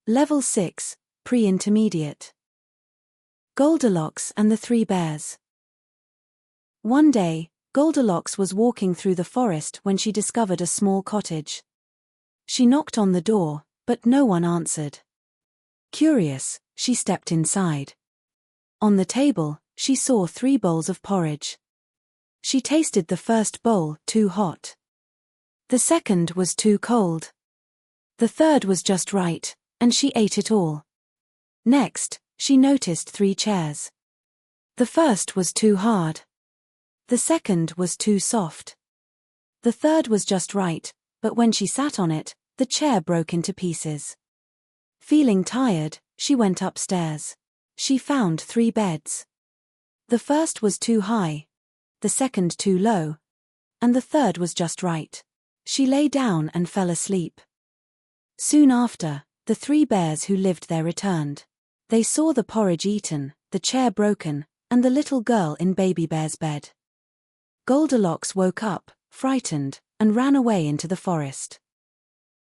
Level 6, Pre-Intermediate. Goldilocks and the Three Bears. One day, Goldilocks was walking through the forest when she discovered a small cottage. She knocked on the door, but no one answered. Curious, she stepped inside. On the table, she saw 3 bowls of porridge. She tasted the first bowl, too hot. The second was too cold. The third was just right, and she ate it all. Next, she noticed 3 chairs. The first was too hard. The second was too soft. The third was just right, but when she sat on it, the chair broke into pieces. Feeling tired, she went upstairs. She found 3 beds. The first was too high, the second too low, and the third was just right. She lay down and fell asleep. Soon after, the 3 bears who lived there returned. They saw the porridge eaten, the chair broken, and the little girl in Baby Bear's bed. Goldilocks woke up, frightened, and ran away into the forest.